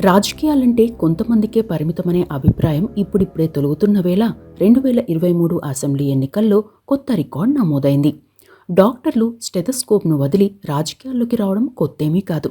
రాజకీయాలంటే కొంతమందికే పరిమితమనే అభిప్రాయం ఇప్పుడిప్పుడే తొలుగుతున్న వేళ 2023 అసెంబ్లీ ఎన్నికల్లో కొత్త రికార్డ్ నమోదైంది. డాక్టర్లు స్టెథోస్కోప్ను వదిలి రాజకీయాల్లోకి రావడం కొత్తేమీ కాదు.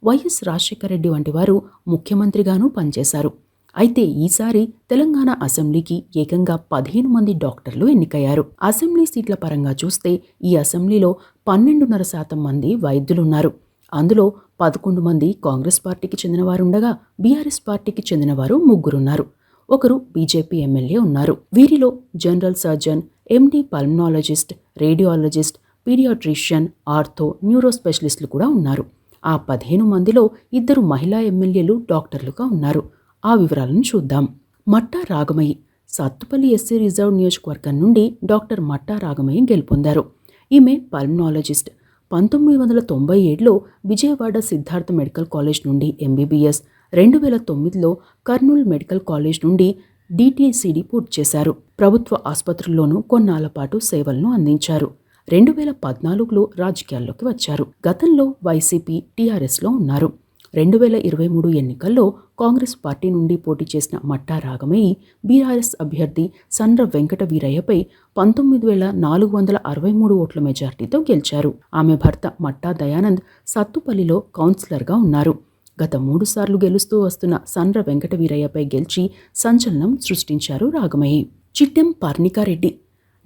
వైఎస్ రాజశేఖర రెడ్డి వంటి వారు ముఖ్యమంత్రిగానూ పనిచేశారు. అయితే ఈసారి తెలంగాణ అసెంబ్లీకి ఏకంగా 15 మంది డాక్టర్లు ఎన్నికయ్యారు. అసెంబ్లీ సీట్ల పరంగా చూస్తే ఈ అసెంబ్లీలో 12.5% మంది వైద్యులున్నారు. అందులో 11 మంది కాంగ్రెస్ పార్టీకి చెందినవారుండగా బీఆర్ఎస్ పార్టీకి చెందినవారు 3 ఒకరు బీజేపీ ఎమ్మెల్యే ఉన్నారు. వీరిలో general surgeon, MD pulmonologist, radiologist, pediatrician, ortho, neuro స్పెషలిస్టులు కూడా ఉన్నారు. ఆ 15 మందిలో 2 మహిళా ఎమ్మెల్యేలు డాక్టర్లుగా ఉన్నారు. ఆ వివరాలను చూద్దాం. మట్టా రాగమయ్యి సత్తుపల్లి ఎస్సీ రిజర్వ్ నియోజకవర్గం నుండి డాక్టర్ మట్టా రాగమయ్యి గెలుపొందారు. ఈమె పల్మనాలజిస్ట్. 1997లో విజయవాడ సిద్ధార్థ మెడికల్ కాలేజ్ నుండి ఎంబీబీఎస్, 2009లో కర్నూలు మెడికల్ కాలేజ్ నుండి డిటిసిడి పూర్తి చేశారు. ప్రభుత్వ ఆసుపత్రుల్లోనూ కొన్నాళ్ల పాటు సేవలను అందించారు. 2014లో రాజకీయాల్లోకి వచ్చారు. గతంలో వైసీపీ, టీఆర్ఎస్లో ఉన్నారు. 2023 ఎన్నికల్లో కాంగ్రెస్ పార్టీ నుండి పోటీ చేసిన మట్టా రాగమయ్యి బీఆర్ఎస్ అభ్యర్థి సండ్ర వెంకట వీరయ్యపై 19,463 ఓట్ల మెజార్టీతో గెలిచారు. ఆమె భర్త మట్టా దయానంద్ సత్తుపల్లిలో కౌన్సిలర్గా ఉన్నారు. గత 3 సార్లు గెలుస్తూ వస్తున్న సండ్ర వెంకట వీరయ్యపై గెలిచి సంచలనం సృష్టించారు రాగమయ్యి. చిట్టెం పర్ణికారెడ్డి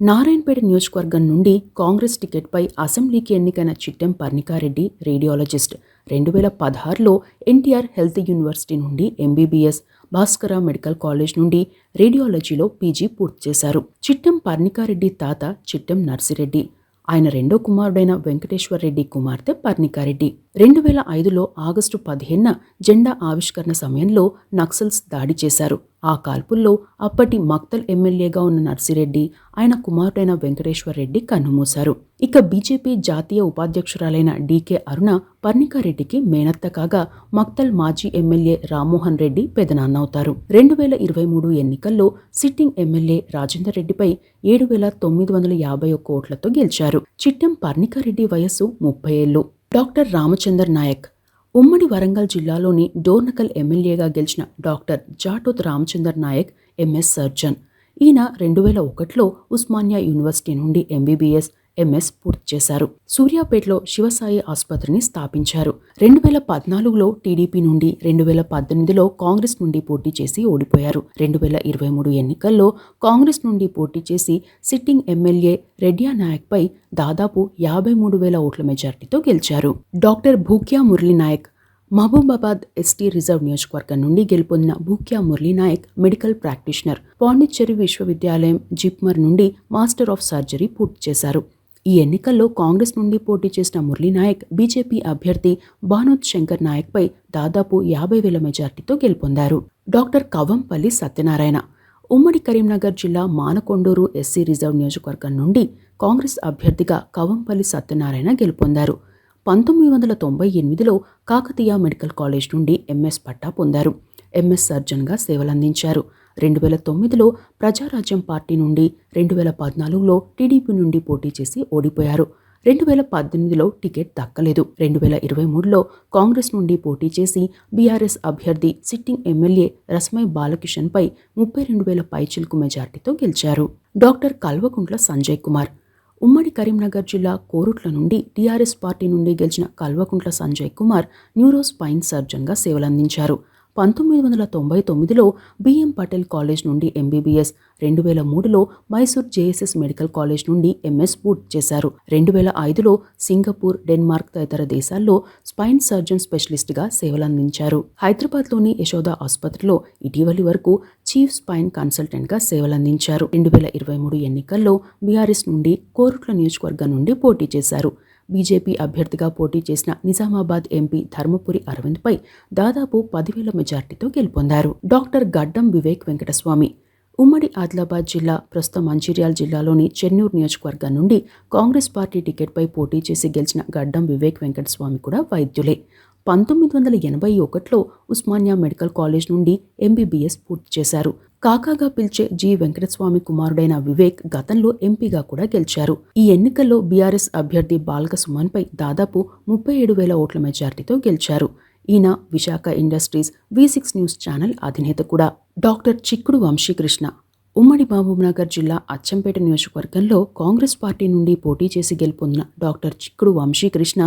నారాయణపేట నియోజకవర్గం నుండి కాంగ్రెస్ టికెట్పై అసెంబ్లీకి ఎన్నికైన చిట్టెం పర్ణికారెడ్డి రేడియాలజిస్ట్. 2016లో ఎన్టీఆర్ హెల్త్ యూనివర్సిటీ నుండి ఎంబీబీఎస్, భాస్కర మెడికల్ కాలేజ్ నుండి రేడియాలజీలో పీజీ పూర్తి చేశారు. చిట్టెం పర్ణికారెడ్డి తాత చిట్టెం నర్సిరెడ్డి. ఆయన రెండో కుమారుడైన వెంకటేశ్వర్ రెడ్డి కుమార్తె పర్ణికారెడ్డి. 2005లో ఆగస్టు 15న జెండా ఆవిష్కరణ సమయంలో నక్సల్స్ దాడి చేశారు. ఆ కాల్పుల్లో అప్పటి మక్తల్ ఎమ్మెల్యేగా ఉన్న నర్సిరెడ్డి, ఆయన కుమారుడైన వెంకటేశ్వర్ రెడ్డి కన్నుమూశారు. ఇక బీజేపీ జాతీయ ఉపాధ్యక్షురాలైన డీకే అరుణ పర్ణికారెడ్డికి మేనత్త కాగా మక్తల్ మాజీ ఎమ్మెల్యే రామ్మోహన్ రెడ్డి పెదనాన్నవుతారు. 2023 ఎన్నికల్లో సిట్టింగ్ ఎమ్మెల్యే రాజేందర్ రెడ్డిపై 7,951 ఓట్లతో గెలిచారు. చిట్టెం పర్ణికారెడ్డి వయస్సు 30 ఏళ్లు. డాక్టర్ రామచందర్ నాయక్ ఉమ్మడి వరంగల్ జిల్లాలోని డోర్నకల్ ఎమ్మెల్యేగా గెలిచిన doctor Jatoth Ramachandar Naik MS surgeon. ఈయన 2001లో ఉస్మానియా యూనివర్సిటీ నుండి ఎంబీబీఎస్, ఎంఎస్ పూర్తి చేశారు. సూర్యాపేటలో శివసాయి ఆసుపత్రిని స్థాపించారు. 2014లో టీడీపీ నుండి, 2018లో కాంగ్రెస్ నుండి పోటీ చేసి ఓడిపోయారు. 2023 ఎన్నికల్లో కాంగ్రెస్ నుండి పోటీ చేసి సిట్టింగ్ ఎమ్మెల్యే రెడ్డియా నాయక్పై దాదాపు 53,000 ఓట్ల మెజార్టీతో గెలిచారు. Doctor Bhukya Murali Naik Mahabubabad ST reserve నియోజకవర్గం నుండి గెలుపొందిన భూక్యా మురళీ నాయక్ మెడికల్ ప్రాక్టీషనర్. పాండిచ్చేరి విశ్వవిద్యాలయం జిప్మర్ నుండి మాస్టర్ ఆఫ్ సర్జరీ పూర్తి చేశారు. ఈ ఎన్నికల్లో కాంగ్రెస్ నుండి పోటీ చేసిన మురళీ నాయక్ బీజేపీ అభ్యర్థి భానోత్ శంకర్ నాయక్పై దాదాపు 50,000 మెజార్టీతో గెలుపొందారు. డాక్టర్ కవ్వంపల్లి సత్యనారాయణ ఉమ్మడి కరీంనగర్ జిల్లా మానకొండూరు ఎస్సీ రిజర్వ్ నియోజకవర్గం నుండి కాంగ్రెస్ అభ్యర్థిగా కవ్వంపల్లి సత్యనారాయణ గెలుపొందారు. 1998లో కాకతీయ మెడికల్ కాలేజ్ నుండి ఎంఎస్ పట్టా పొందారు. ఎంఎస్ సర్జన్గా సేవలందించారు. 2009లో ప్రజారాజ్యం పార్టీ నుండి, 2014లో టీడీపీ నుండి పోటీ చేసి ఓడిపోయారు. 2018లో టికెట్ దక్కలేదు. 2023లో కాంగ్రెస్ నుండి పోటీ చేసి బీఆర్ఎస్ అభ్యర్థి సిట్టింగ్ ఎమ్మెల్యే రస్మై బాలకిషన్పై 32,000 పైచిలుకు మెజార్టీతో గెలిచారు. డాక్టర్ కల్వకుంట్ల సంజయ్ కుమార్ ఉమ్మడి కరీంనగర్ జిల్లా కోరుట్ల నుండి టీఆర్ఎస్ పార్టీ నుండి గెలిచిన కల్వకుంట్ల సంజయ్ కుమార్ న్యూరో స్పైన్ సర్జన్గా సేవలందించారు. 1999లో బిఎం పటేల్ కాలేజ్ నుండి ఎంబీబీఎస్, 2003లో మైసూర్ జేఎస్ఎస్ మెడికల్ కాలేజ్ నుండి ఎంఎస్ పూర్తి చేశారు. 2005లో సింగపూర్, డెన్మార్క్ తదితర దేశాల్లో స్పైన్ సర్జన్ స్పెషలిస్ట్గా సేవలందించారు. హైదరాబాద్లోని యశోద ఆసుపత్రిలో ఇటీవలి వరకు చీఫ్ స్పైన్ కన్సల్టెంట్గా సేవలందించారు. 2023 ఎన్నికల్లో బీఆర్ఎస్ నుండి కోరుట్ల నియోజకవర్గం నుండి పోటీ చేశారు. బీజేపీ అభ్యర్థిగా పోటీ చేసిన నిజామాబాద్ ఎంపీ ధర్మపురి అరవింద్పై దాదాపు 10,000 మెజార్టీతో గెలుపొందారు. డాక్టర్ గడ్డం వివేక్ వెంకటస్వామి ఉమ్మడి ఆదిలాబాద్ జిల్లా, ప్రస్తుత మంచిర్యాల జిల్లాలోని చెన్నూరు నియోజకవర్గం నుండి కాంగ్రెస్ పార్టీ టికెట్పై పోటీ చేసి గెలిచిన గడ్డం వివేక్ వెంకటస్వామి కూడా వైద్యులే. 1981లో ఉస్మానియా మెడికల్ కాలేజ్ నుండి ఎంబీబీఎస్ పూర్తి చేశారు. కాకాగా పిలిచే జి వెంకటస్వామి కుమారుడైన వివేక్ గతంలో ఎంపీగా కూడా గెలిచారు. ఈ ఎన్నికల్లో బీఆర్ఎస్ అభ్యర్థి బాల్క సుమన్పై దాదాపు 37,000 ఓట్ల మెజార్టీతో గెలిచారు. ఈయన Visakha industries V6 news channel అధినేత కూడా. డాక్టర్ చిక్కుడు వంశీకృష్ణ ఉమ్మడి మహబూబ్నగర్ జిల్లా అచ్చంపేట నియోజకవర్గంలో కాంగ్రెస్ పార్టీ నుండి పోటీ చేసి గెలుపొందిన డాక్టర్ చిక్కుడు వంశీకృష్ణ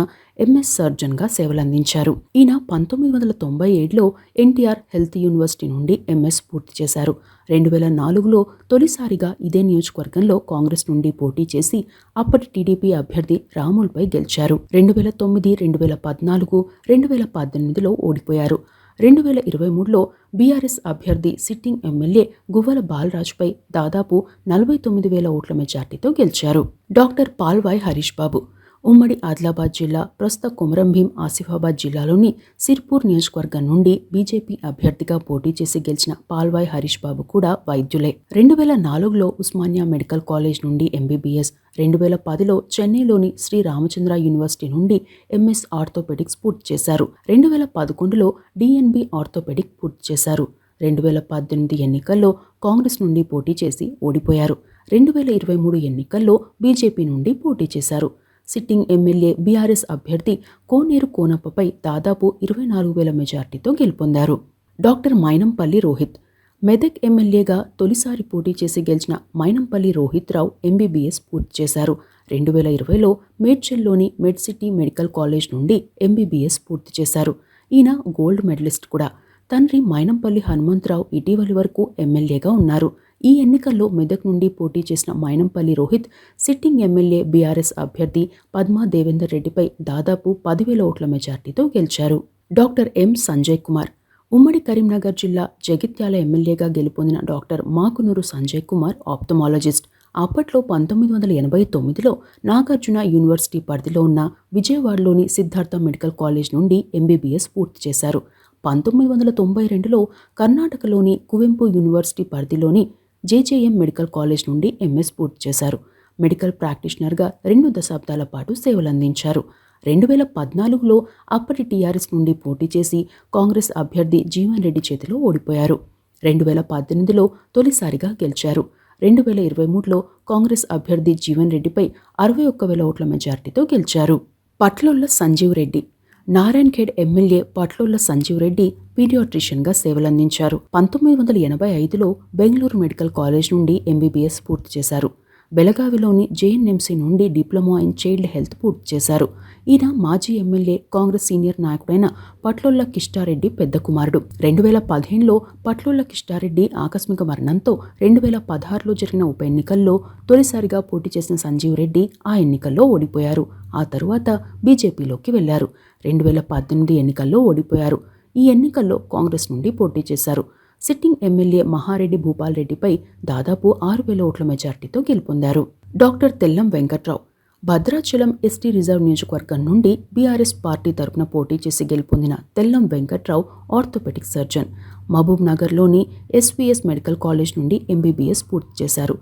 MS సర్జన్గా సేవలందించారు. ఈయన 1997లో NTR హెల్త్ యూనివర్సిటీ నుండి MS పూర్తి చేశారు. 2004లో తొలిసారిగా ఇదే నియోజకవర్గంలో కాంగ్రెస్ నుండి పోటీ చేసి అప్పటి టీడీపీ అభ్యర్థి రాముల్పై గెలిచారు. 2009, 2014, 2018లో ఓడిపోయారు. 2023లో బీఆర్ఎస్ అభ్యర్థి సిట్టింగ్ ఎమ్మెల్యే గువ్వల బాలరాజుపై దాదాపు 49,000 ఓట్ల మెజార్టీతో గెలిచారు. డాక్టర్ పాల్వాయి హరీష్ బాబు ఉమ్మడి ఆదిలాబాద్ జిల్లా, ప్రస్తుత కొమరంభీం ఆసిఫాబాద్ జిల్లాలోని సిర్పూర్ నియోజకవర్గం నుండి బీజేపీ అభ్యర్థిగా పోటీ చేసి గెలిచిన పాల్వాయి హరీష్ బాబు కూడా వైద్యులే. 2004లో ఉస్మానియా మెడికల్ కాలేజ్ నుండి MBBS, 2010లో చెన్నైలోని శ్రీ రామచంద్ర యూనివర్సిటీ నుండి MS ఆర్థోపెడిక్స్ పూర్తి చేశారు. 2011లో DNB ఆర్థోపెడిక్ పూర్తి చేశారు. 2018 ఎన్నికల్లో కాంగ్రెస్ నుండి పోటీ చేసి ఓడిపోయారు. 2023 ఎన్నికల్లో బీజేపీ నుండి పోటీ చేశారు. సిట్టింగ్ ఎమ్మెల్యే బీఆర్ఎస్ అభ్యర్థి కోనేరు కోనప్పపై దాదాపు 24,000 మెజార్టీతో గెలుపొందారు. డాక్టర్ మైనంపల్లి రోహిత్ మెదక్ ఎమ్మెల్యేగా తొలిసారి పోటీ చేసి గెలిచిన మైనంపల్లి రోహిత్ రావు MBBS పూర్తి చేశారు. 2020లో మేడ్చల్లోని మెడ్సిటీ మెడికల్ కాలేజ్ నుండి MBBS పూర్తి చేశారు. ఈయన గోల్డ్ మెడలిస్ట్ కూడా. తండ్రి మైనంపల్లి హనుమంతరావు ఇటీవలి వరకు ఎమ్మెల్యేగా ఉన్నారు. ఈ ఎన్నికల్లో మెదక్ నుండి పోటీ చేసిన Mynampally Rohit sitting MLA BRS అభ్యర్థి పద్మా దేవేందర్ రెడ్డిపై దాదాపు 10,000 ఓట్ల మెజార్టీతో గెలిచారు. Doctor M. సంజయ్ కుమార్ ఉమ్మడి కరీంనగర్ జిల్లా జగిత్యాల ఎమ్మెల్యేగా గెలుపొందిన డాక్టర్ మాకునూరు సంజయ్ కుమార్ ఆప్థమాలజిస్ట్. అప్పట్లో 1989లో నాగార్జున యూనివర్సిటీ పరిధిలో ఉన్న విజయవాడలోని సిద్ధార్థ మెడికల్ కాలేజ్ నుండి MBBS పూర్తి చేశారు. 1992లో కర్ణాటకలోని కువెంపు యూనివర్సిటీ పరిధిలోని JJM మెడికల్ కాలేజ్ నుండి MS పూర్తి చేశారు. మెడికల్ ప్రాక్టీషనర్గా 2 దశాబ్దాల పాటు సేవలందించారు. 2014లో అప్పటి TRS నుండి పోటీ చేసి కాంగ్రెస్ అభ్యర్థి జీవన్ రెడ్డి చేతిలో ఓడిపోయారు. 2018లో తొలిసారిగా గెలిచారు. 2023లో కాంగ్రెస్ అభ్యర్థి జీవన్ రెడ్డిపై 61,000 ఓట్ల మెజార్టీతో గెలిచారు. పట్లొల్ల సంజీవ్ రెడ్డి నారాయణఖేడ్ ఎమ్మెల్యే పట్లొల్ల సంజీవ్ రెడ్డి పీడియాట్రిషియన్గా సేవలందించారు. 1985లో బెంగళూరు మెడికల్ కాలేజ్ నుండి MBBS పూర్తి చేశారు. బెళగావిలోని JNMC నుండి డిప్లొమా ఇన్ చైల్డ్ హెల్త్ పూర్తి చేశారు. ఈయన మాజీ ఎమ్మెల్యే, కాంగ్రెస్ సీనియర్ నాయకుడైన పట్లొల్ల కిష్టారెడ్డి పెద్ద కుమారుడు. 2015లో పట్లొల్ల కిష్టారెడ్డి ఆకస్మిక మరణంతో 2016లో జరిగిన ఉప ఎన్నికల్లో తొలిసారిగా పోటీ చేసిన సంజీవ్ రెడ్డి ఆ ఎన్నికల్లో ఓడిపోయారు. ఆ తరువాత బీజేపీలోకి వెళ్లారు. 2018 ఎన్నికల్లో ఓడిపోయారు. ఈ ఎన్నికల్లో కాంగ్రెస్ నుండి పోటీ చేశారు. సిట్టింగ్ ఎమ్మెల్యే మహారెడ్డి భూపాల్ రెడ్డిపై దాదాపు 6,000 ఓట్ల మెజార్టీతో గెలుపొందారు. Doctor Tellam Venkatrao Bhadrachalam ST reserve నియోజకవర్గం నుండి బీఆర్ఎస్ పార్టీ తరపున పోటీ చేసి గెలుపొందిన తెల్లం వెంకట్రావు ఆర్థోపెడిక్ సర్జన్. మహబూబ్ నగర్లోని SVS మెడికల్ కాలేజ్ నుండి MBBS పూర్తి చేశారు.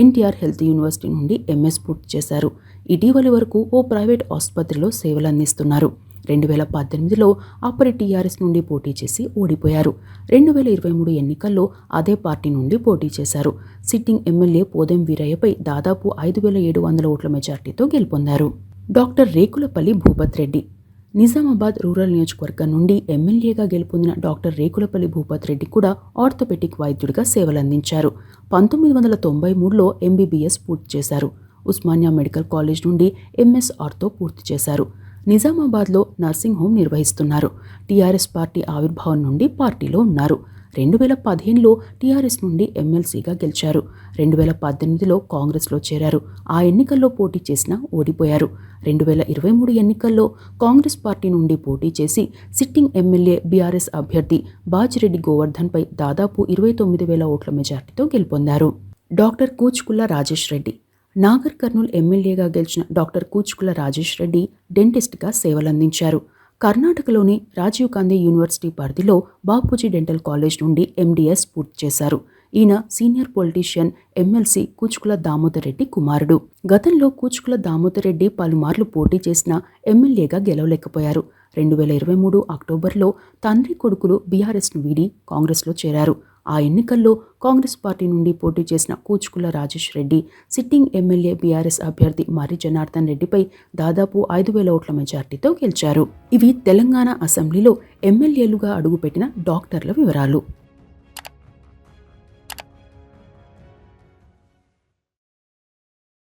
NTR హెల్త్ యూనివర్సిటీ నుండి MS పూర్తి చేశారు. ఇటీవలి వరకు ఓ ప్రైవేట్ ఆసుపత్రిలో సేవలందిస్తున్నారు. 2018లో అప్పటి TRS నుండి పోటీ చేసి ఓడిపోయారు. 2023 ఎన్నికల్లో అదే పార్టీ నుండి పోటీ చేశారు. సిట్టింగ్ ఎమ్మెల్యే పోదెం వీరయ్యపై దాదాపు 5,700 ఓట్ల మెజార్టీతో గెలుపొందారు. డాక్టర్ రేకులపల్లి భూపత్ రెడ్డి నిజామాబాద్ రూరల్ నియోజకవర్గం నుండి ఎమ్మెల్యేగా గెలుపొందిన డాక్టర్ రేకులపల్లి భూపత్ రెడ్డి కూడా ఆర్థోపెడిక్ వైద్యుడిగా సేవలందించారు. 1993లో MBBS పూర్తి చేశారు. ఉస్మానియా మెడికల్ కాలేజ్ నుండి MS ఆర్థో పూర్తి చేశారు. నిజామాబాద్లో నర్సింగ్ హోమ్ నిర్వహిస్తున్నారు. TRS పార్టీ ఆవిర్భావం నుండి పార్టీలో ఉన్నారు. 2015లో TRS నుండి ఎమ్మెల్సీగా గెలిచారు. 2018లో కాంగ్రెస్లో చేరారు. ఆ ఎన్నికల్లో పోటీ చేసినా ఓడిపోయారు. 2023 ఎన్నికల్లో కాంగ్రెస్ పార్టీ నుండి పోటీ చేసి సిట్టింగ్ ఎమ్మెల్యే బీఆర్ఎస్ అభ్యర్థి బాజిరెడ్డి గోవర్ధన్పై దాదాపు 29,000 ఓట్ల మెజార్టీతో గెలుపొందారు. డాక్టర్ కూచుకుల్ల రాజేష్ రెడ్డి నాగర్ కర్నూల్ ఎమ్మెల్యేగా గెలిచిన డాక్టర్ కూచుకుల్ల రాజేష్ రెడ్డి డెంటిస్ట్గా సేవలందించారు. కర్ణాటకలోని రాజీవ్ గాంధీ యూనివర్సిటీ పరిధిలో బాపూజీ డెంటల్ కాలేజ్ నుండి MDS పూర్తి చేశారు. ఈయన senior politician MLC Kuchukulla Damodar Reddy కుమారుడు. గతంలో కూచుకుల దామోదర్ రెడ్డి పలుమార్లు పోటీ చేసిన ఎమ్మెల్యేగా గెలవలేకపోయారు. 2023 అక్టోబర్లో తండ్రి కొడుకులు బీఆర్ఎస్ను వీడి కాంగ్రెస్లో చేరారు. ఆ ఎన్నికల్లో కాంగ్రెస్ పార్టీ నుండి పోటీ చేసిన Kuchukulla Rajesh Reddy sitting MLA BRS అభ్యర్థి మర్రి జనార్దన్ రెడ్డిపై దాదాపు 5,000 ఓట్ల మెజార్టీతో గెలిచారు. ఇవి తెలంగాణ అసెంబ్లీలో ఎమ్మెల్యేలుగా అడుగుపెట్టిన డాక్టర్ల వివరాలు.